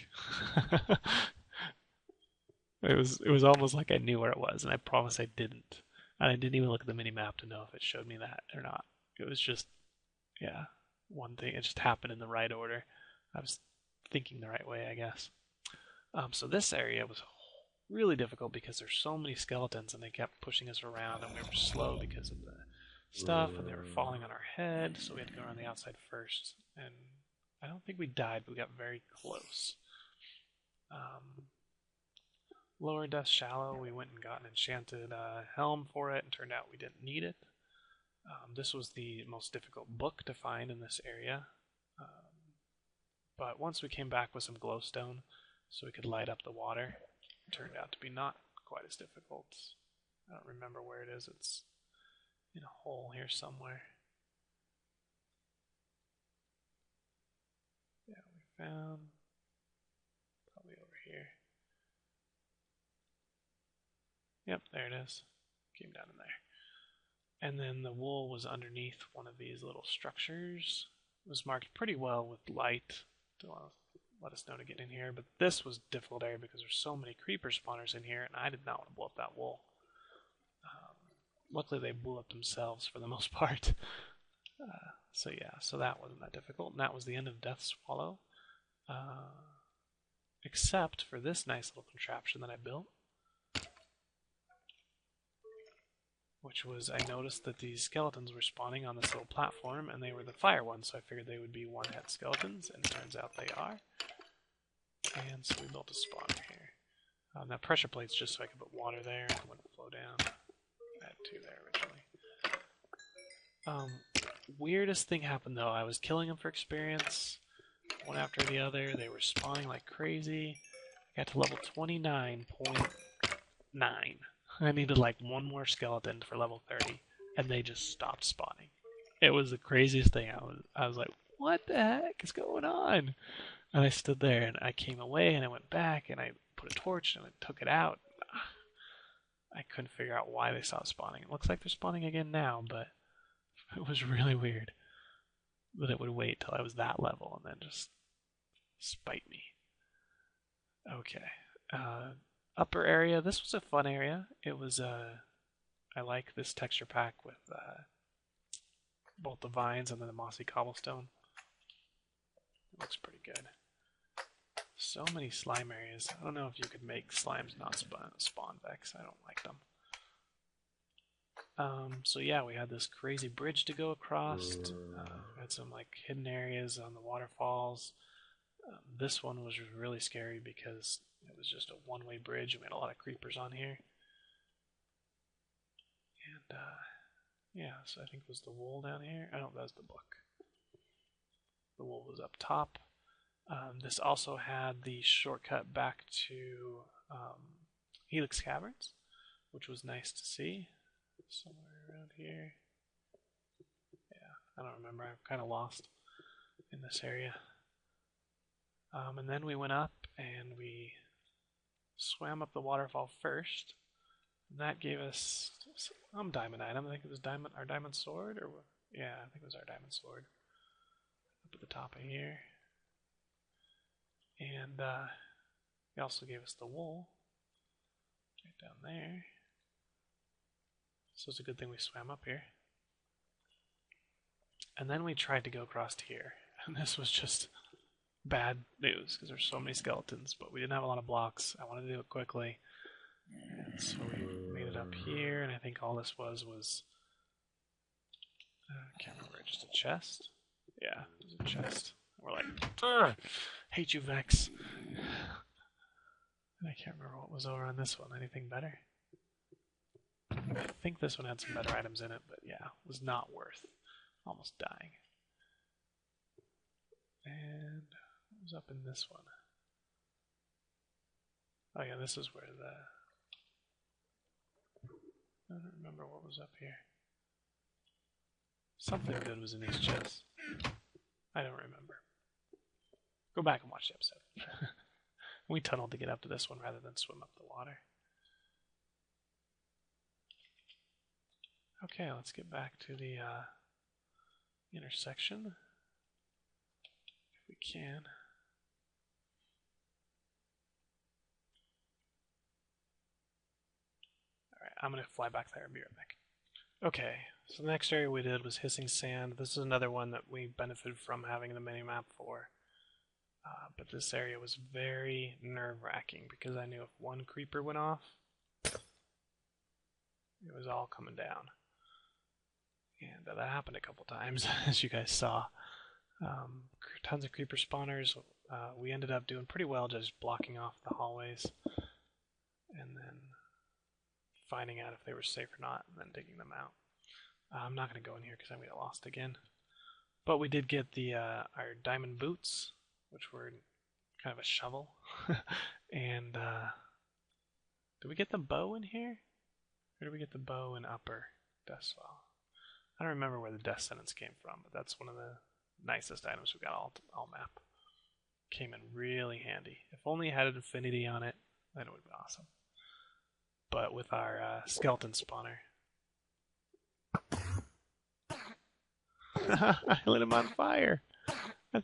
It was almost like I knew where it was, and I promise I didn't. And I didn't even look at the mini map to know if it showed me that or not. It was just, yeah, one thing. It just happened in the right order. I was thinking the right way, I guess. So this area was really difficult because there's so many skeletons, and they kept pushing us around, and we were slow because of the stuff, and they were falling on our head, so we had to go around the outside first. And I don't think we died, but we got very close. Lower Death Shallow, we went and got an enchanted helm for it, and turned out we didn't need it. This was the most difficult book to find in this area. But once we came back with some glowstone, so we could light up the water, it turned out to be not quite as difficult. I don't remember where it is. It's in a hole here somewhere. Yeah, we found probably over here. Yep, there it is. Came down in there. And then the wool was underneath one of these little structures. It was marked pretty well with light to let us know to get in here. But this was a difficult area because there's so many creeper spawners in here, and I did not want to blow up that wool. Luckily, they blew up themselves for the most part. So yeah, so that wasn't that difficult. And that was the end of Death Swallow. Except for this nice little contraption that I built. which was I noticed that these skeletons were spawning on this little platform, and they were the fire ones, so I figured they would be one-head skeletons, and it turns out they are. And so we built a spawner here. That pressure plate's just so I could put water there, and it wouldn't flow down. I had 2 there originally. Weirdest thing happened though. I was killing them for experience, one after the other. They were spawning like crazy. I got to level 29.9. I needed like 1 more skeleton for level 30, and they just stopped spawning. It was the craziest thing. I was like, what the heck is going on? And I stood there, and I came away, and I went back, and I put a torch, and I took it out. I couldn't figure out why they stopped spawning. It looks like they're spawning again now, but it was really weird that it would wait till I was that level and then just spite me. Okay. Upper area. This was a fun area. It was, I like this texture pack with both the vines and then the mossy cobblestone. It looks pretty good. So many slime areas. I don't know if you could make slimes not spawn Vechs. I don't like them. So yeah, we had this crazy bridge to go across. We had some like hidden areas on the waterfalls. This one was really scary because it was just a one-way bridge. We had a lot of creepers on here. And yeah, so I think it was the wool down here. I don't know, that's the book. The wool was up top. This also had the shortcut back to Helix Caverns, which was nice to see. Somewhere around here. Yeah, I don't remember. I'm kind of lost in this area. And then we went up and we swam up the waterfall first. And that gave us some diamond item. I think it was our diamond sword, or yeah, I think it was our diamond sword. Up at the top of here. And he also gave us the wool right down there. So it's a good thing we swam up here. And then we tried to go across here. And this was just bad news because there's so many skeletons, but we didn't have a lot of blocks. I wanted to do it quickly. And so we made it up here, and I think all this was I can't remember, just a chest? Yeah, it was a chest. And we're like, ugh, hate you, Vechs. And I can't remember what was over on this one. Anything better? I think this one had some better items in it, but yeah, it was not worth almost dying. And what was up in this one? Oh yeah, this is where I don't remember what was up here. Something good was in these chests. I don't remember. Go back and watch the episode. We tunneled to get up to this one rather than swim up the water. Okay, let's get back to the intersection, if we can. Alright, I'm going to fly back there and be right back. Okay, so the next area we did was Hissing Sand. This is another one that we benefited from having the mini-map for. But this area was very nerve-wracking because I knew if one creeper went off, it was all coming down. And that happened a couple times, as you guys saw. Tons of creeper spawners. We ended up doing pretty well just blocking off the hallways. And then finding out if they were safe or not, and then digging them out. I'm not going to go in here because I'm going to get lost again. But we did get the our diamond boots, which were kind of a shovel. And did we get the bow in here? Or did we get the bow in upper Deathswell? I don't remember where the death sentence came from, but that's one of the nicest items we got all map. Came in really handy. If only it had an affinity on it, then it would be awesome. But with our skeleton spawner, I lit him on fire. I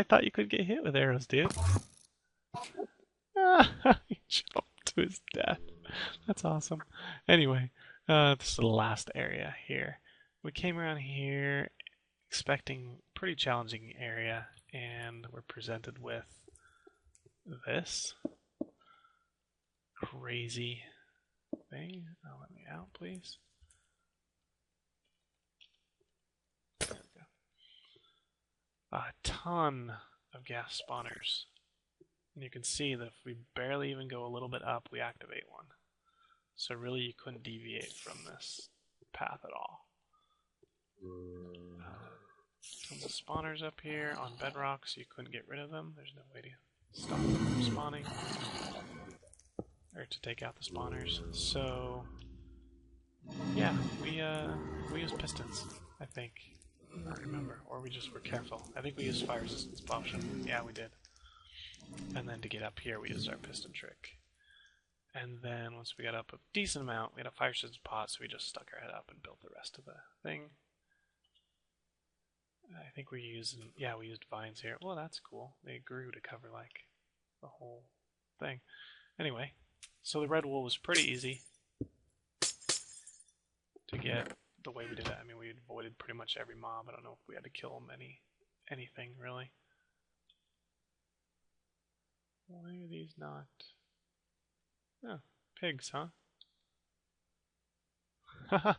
thought you could get hit with arrows, dude. He jumped to his death. That's awesome. Anyway, this is the last area here. We came around here expecting a pretty challenging area, and we're presented with this crazy thing. Oh, let me out, please. a ton of gas spawners. And you can see that if we barely even go a little bit up, we activate one. So really you couldn't deviate from this path at all. Tons of spawners up here on bedrock, so you couldn't get rid of them. There's no way to stop them from spawning. Or to take out the spawners. So yeah, we used pistons, I think. I don't remember. Or we just were careful. I think we used fire resistance potion. Yeah, we did. And then to get up here, we used our piston trick. And then once we got up a decent amount, we had a fire resistance pot, so we just stuck our head up and built the rest of the thing. I think we used vines here. Well, that's cool. They grew to cover like the whole thing. Anyway, so the red wool was pretty easy to get the way we did it. I mean, we avoided pretty much every mob. I don't know if we had to kill them anything really. Why are these not? Oh, pigs, huh? I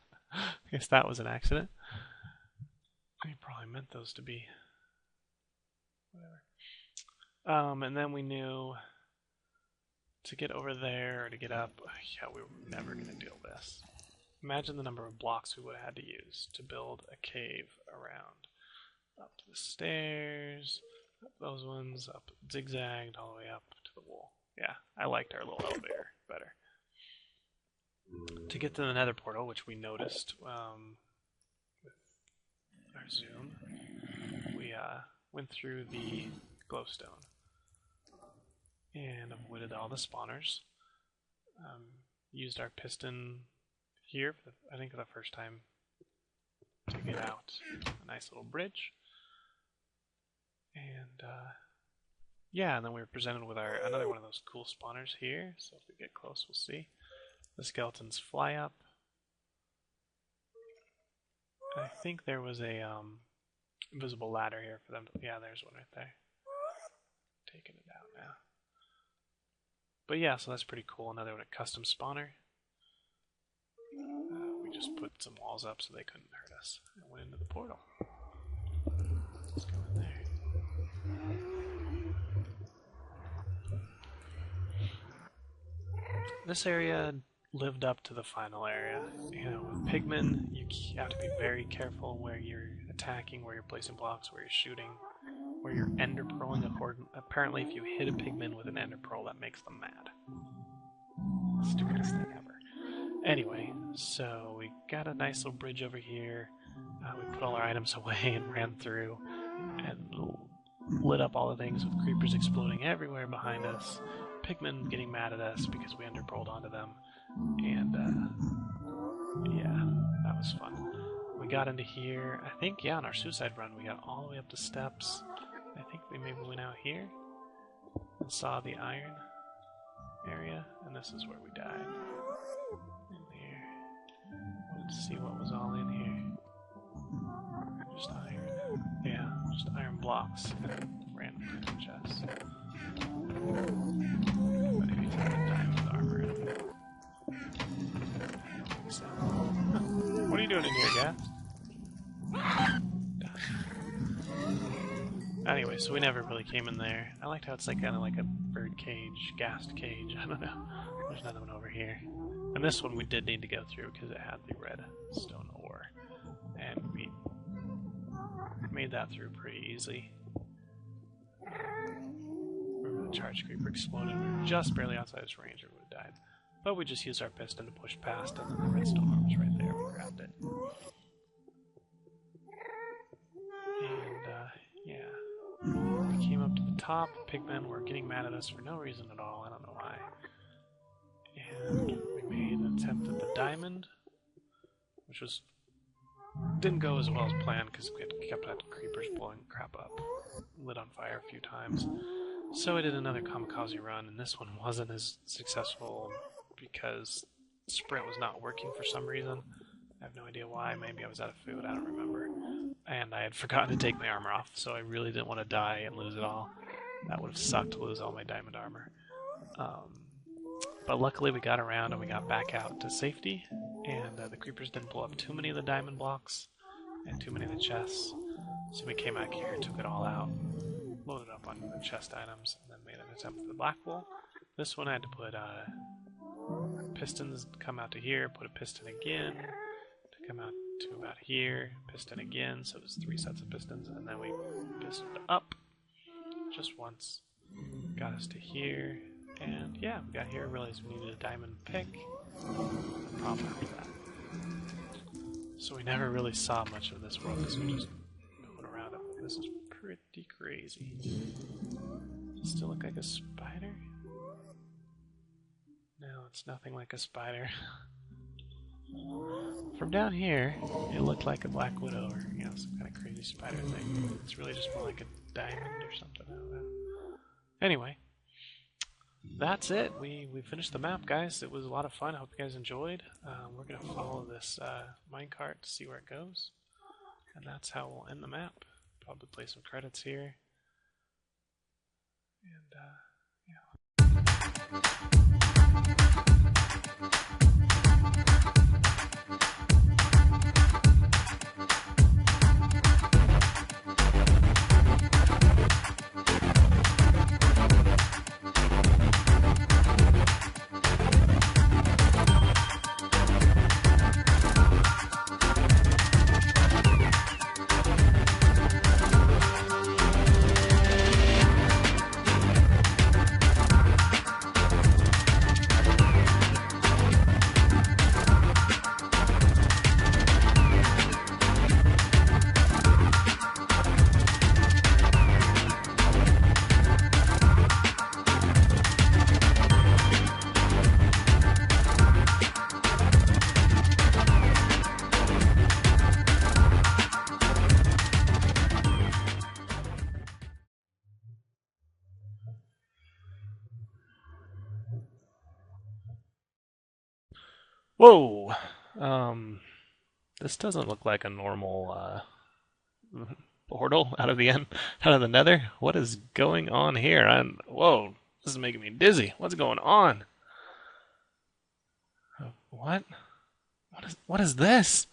guess that was an accident. We probably meant those to be. Whatever. And then we knew to get over there or to get up, yeah, we were never going to do this. Imagine the number of blocks we would have had to use to build a cave around. Up to the stairs, up those ones, up zigzagged all the way up to the wall. Yeah, I liked our little elevator better. To get to the nether portal, which we noticed with our zoom, we went through the glowstone and avoided all the spawners. Used our piston here, I think for the first time, to get out a nice little bridge. And yeah, and then we were presented with another one of those cool spawners here. So if we get close, we'll see. The skeletons fly up. I think there was a invisible ladder here for them. Yeah, there's one right there. Taking it out now. But yeah, so that's pretty cool. Another one, a custom spawner. We just put some walls up so they couldn't hurt us. And went into the portal. Let's go in there. This area lived up to the final area. You know, with pigmen, you have to be very careful where you're attacking, where you're placing blocks, where you're shooting, where you're ender pearling. Apparently, if you hit a pigman with an ender pearl, that makes them mad. Stupidest thing ever. Anyway, so we got a nice little bridge over here. We put all our items away and ran through and lit up all the things with creepers exploding everywhere behind us. Pigmen getting mad at us because we underpearled onto them. And yeah, that was fun. We got into here. I think, yeah, on our suicide run, we got all the way up the steps. I think we maybe went out here and saw the iron area, and this is where we died. In here. Wanted to see what was all in here. Just iron. Yeah, just iron blocks and random chests. But if you take the diamond armor in them. So. What are you doing in here, Gav? Anyway, so we never really came in there. I liked how it's like kind of like a bird cage, gassed cage. I don't know. There's another one over here. And this one we did need to go through because it had the red stone ore. And we made that through pretty easily. The charge creeper exploded. We were just barely outside its range or we would have died. But we just used our piston to push past, and then the redstone ore was right there. We grabbed it. And, yeah. We came up to the top. Pigmen were getting mad at us for no reason at all. I don't know why. And we made an attempt at the diamond, which didn't go as well as planned because we kept having creepers blowing crap up. Lit on fire a few times. So I did another kamikaze run, and this one wasn't as successful because sprint was not working for some reason. I have no idea why. Maybe I was out of food. I don't remember. And I had forgotten to take my armor off, so I really didn't want to die and lose it all. That would have sucked to lose all my diamond armor. But luckily we got around and we got back out to safety, and the creepers didn't blow up too many of the diamond blocks and too many of the chests. So we came back here, took it all out, loaded up on the chest items, and then made an attempt at the black wool. This one I had to put pistons come out to here, put a piston again to come out to about here, piston again, so it was 3 sets of pistons, and then we pistoned up just once, got us to here, and yeah, we got here, realized we needed a diamond pick, no problem after that. So we never really saw much of this world because we were just moving around it. This is pretty crazy. Does it still look like a spider? No, it's nothing like a spider. From down here, it looked like a black widow or some kind of crazy spider thing. It's really just more like a diamond or something. I don't know. Anyway, that's it. We finished the map, guys. It was a lot of fun. I hope you guys enjoyed. We're going to follow this minecart to see where it goes. And that's how we'll end the map. Probably play some credits here. And, whoa! This doesn't look like a normal portal out of the nether. What is going on here? Whoa! This is making me dizzy. What's going on? What? What is this?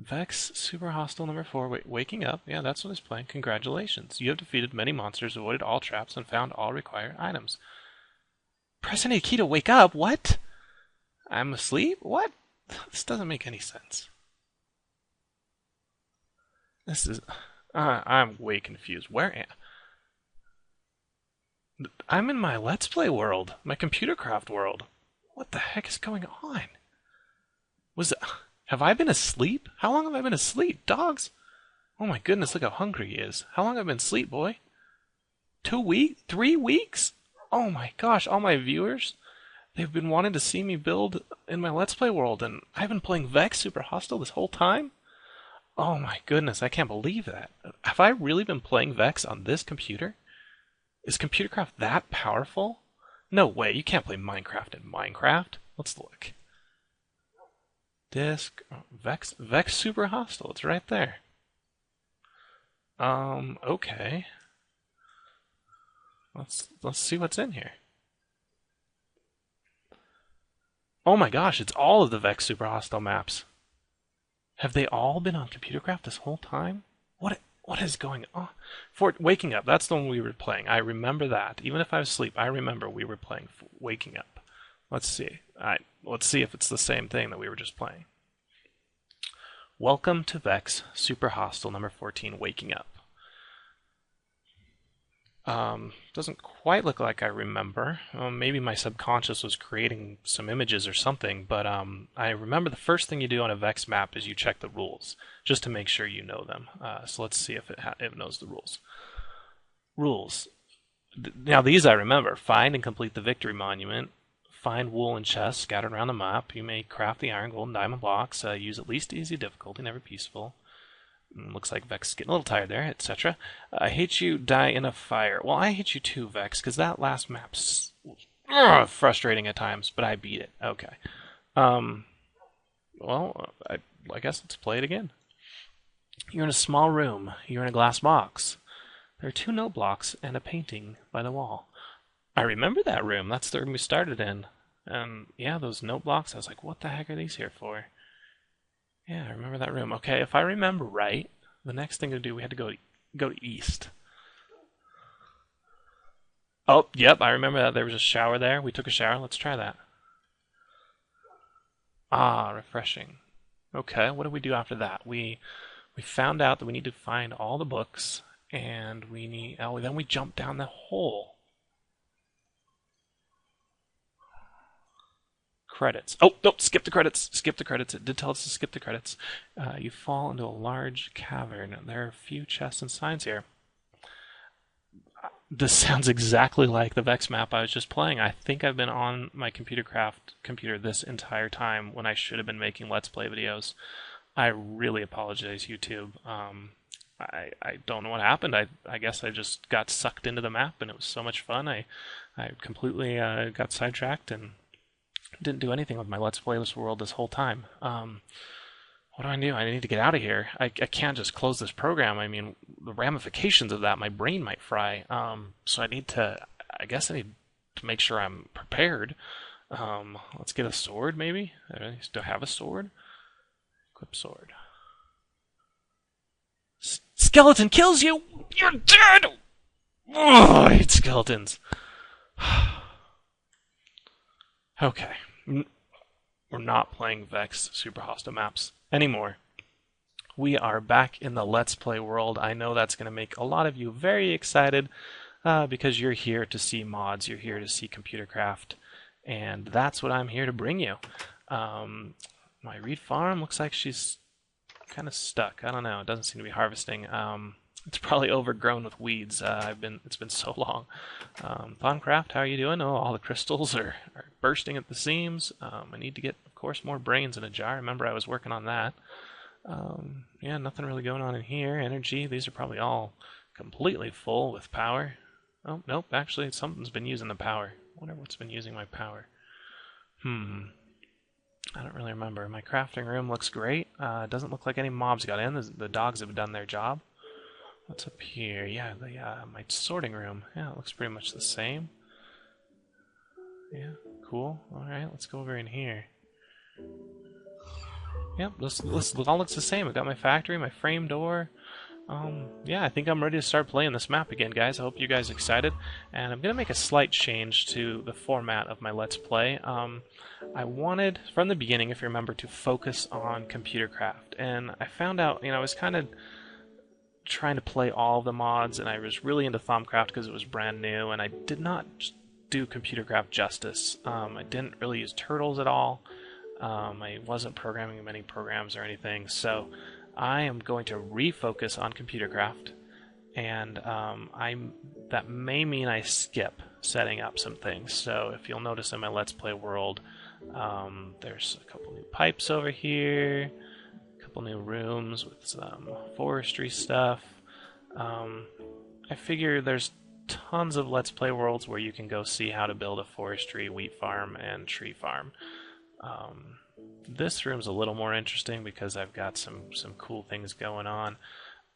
Vechs, super hostile number 4. Wait, waking up. Yeah, that's what it's playing. Congratulations. You have defeated many monsters, avoided all traps, and found all required items. Press any key to wake up? What? I'm asleep? What? This doesn't make any sense. This is... I'm way confused. Where am... I'm in my Let's Play world. My computer craft world. What the heck is going on? Have I been asleep? How long have I been asleep? Dogs? Oh my goodness, look how hungry he is. How long have I been asleep, boy? 2 weeks? 3 weeks? Oh my gosh, all my viewers... They've been wanting to see me build in my Let's Play world, and I've been playing Vechs Super Hostile this whole time? Oh my goodness, I can't believe that. Have I really been playing Vechs on this computer? Is Computercraft that powerful? No way, you can't play Minecraft in Minecraft. Let's look. Disk, Vechs Super Hostile, it's right there. Okay. Let's see what's in here. Oh my gosh, it's all of the Vechs Super Hostile maps. Have they all been on Computercraft this whole time? What is going on? For Waking Up, that's the one we were playing. I remember that. Even if I was asleep, I remember we were playing Waking Up. Let's see. Let's see if it's the same thing that we were just playing. Welcome to Vechs Super Hostile number 14, Waking Up. Doesn't quite look like I remember. Maybe my subconscious was creating some images or something, but I remember the first thing you do on a Vechs map is you check the rules, just to make sure you know them. So let's see if it knows the rules. Rules. Now these I remember. Find and complete the victory monument. Find wool and chests scattered around the map. You may craft the iron, gold, and diamond blocks. Use at least easy difficulty, never peaceful. Looks like Vechs is getting a little tired there, etc. I hate you, die in a fire. Well, I hate you too, Vechs, because that last map's frustrating at times, but I beat it. Okay. Well, I guess let's play it again. You're in a small room. You're in a glass box. There are 2 note blocks and a painting by the wall. I remember that room. That's the room we started in. And yeah, those note blocks, I was like, what the heck are these here for? Yeah, I remember that room. Okay, if I remember right, the next thing to do, we had to go east. Oh, yep, I remember that. There was a shower there. We took a shower. Let's try that. Ah, refreshing. Okay, what do we do after that? We found out that we need to find all the books, and we need. Oh, then we jump down the hole. Credits. Oh, no, skip the credits. Skip the credits. It did tell us to skip the credits. You fall into a large cavern. There are a few chests and signs here. This sounds exactly like the Vechs map I was just playing. I think I've been on my computer this entire time when I should have been making Let's Play videos. I really apologize, YouTube. I don't know what happened. I guess I just got sucked into the map, and it was so much fun. I completely got sidetracked and didn't do anything with my Let's Play this world this whole time. What do I do? I need to get out of here. I can't just close this program. I mean, the ramifications of that, my brain might fry. So I guess I need to make sure I'm prepared. Let's get a sword, maybe? Do I have a sword? Equip sword. Skeleton kills you! You're dead! Oh, I hate skeletons. Okay. We're not playing Vechs Super Hostile maps anymore. We are back in the Let's Play world. I know that's going to make a lot of you very excited because you're here to see mods, you're here to see computer craft, and that's what I'm here to bring you. My reed farm looks like she's kind of stuck. I don't know. It doesn't seem to be harvesting. It's probably overgrown with weeds. It's been so long. Thaumcraft, how are you doing? Oh, all the crystals are bursting at the seams. I need to get, of course, more brains in a jar. Remember, I was working on that. Yeah, nothing really going on in here. Energy, these are probably all completely full with power. Oh, nope, actually, something's been using the power. I wonder what's been using my power. I don't really remember. My crafting room looks great. It doesn't look like any mobs got in. The dogs have done their job. What's up here? Yeah, my sorting room. Yeah, it looks pretty much the same. Yeah, cool. Alright, let's go over in here. Yep, this all looks the same. I've got my factory, my frame door. Yeah, I think I'm ready to start playing this map again, guys. I hope you guys are excited. And I'm going to make a slight change to the format of my Let's Play. I wanted, from the beginning, if you remember, to focus on computer craft. And I found out, I was kind of trying to play all of the mods, and I was really into Thaumcraft because it was brand new, and I did not do computer craft justice. I didn't really use turtles at all. I wasn't programming many programs or anything, so I am going to refocus on computer craft, and that may mean I skip setting up some things. So if you'll notice in my Let's Play world, there's a couple new pipes over here, couple new rooms with some forestry stuff. I figure there's tons of Let's Play worlds where you can go see how to build a forestry, wheat farm, and tree farm. This room's a little more interesting because I've got some cool things going on,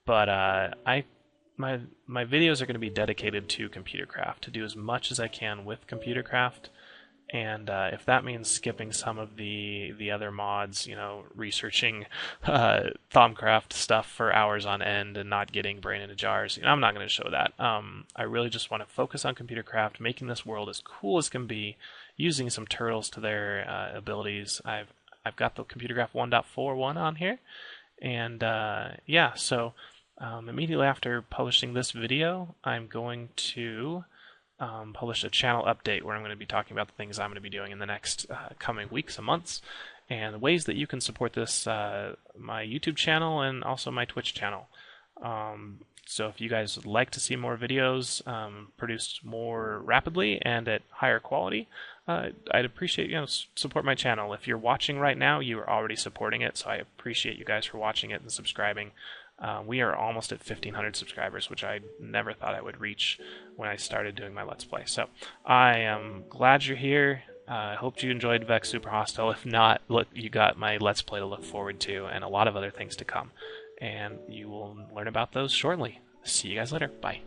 but my videos are going to be dedicated to computer craft, to do as much as I can with computer craft. And if that means skipping some of the other mods, researching Thaumcraft stuff for hours on end and not getting brain into jars, I'm not going to show that. I really just want to focus on computer craft, making this world as cool as can be, using some turtles to their abilities. I've got the computer craft 1.41 on here, and yeah, so immediately after publishing this video, I'm going to publish a channel update where I'm going to be talking about the things I'm going to be doing in the next coming weeks and months, and the ways that you can support this, my YouTube channel and also my Twitch channel. So if you guys would like to see more videos produced more rapidly and at higher quality, I'd appreciate support my channel. If you're watching right now, you are already supporting it, so I appreciate you guys for watching it and subscribing. We are almost at 1,500 subscribers, which I never thought I would reach when I started doing my Let's Play. So I am glad you're here. I hope you enjoyed Vechs Super Hostile. If not, look, you got my Let's Play to look forward to and a lot of other things to come. And you will learn about those shortly. See you guys later. Bye.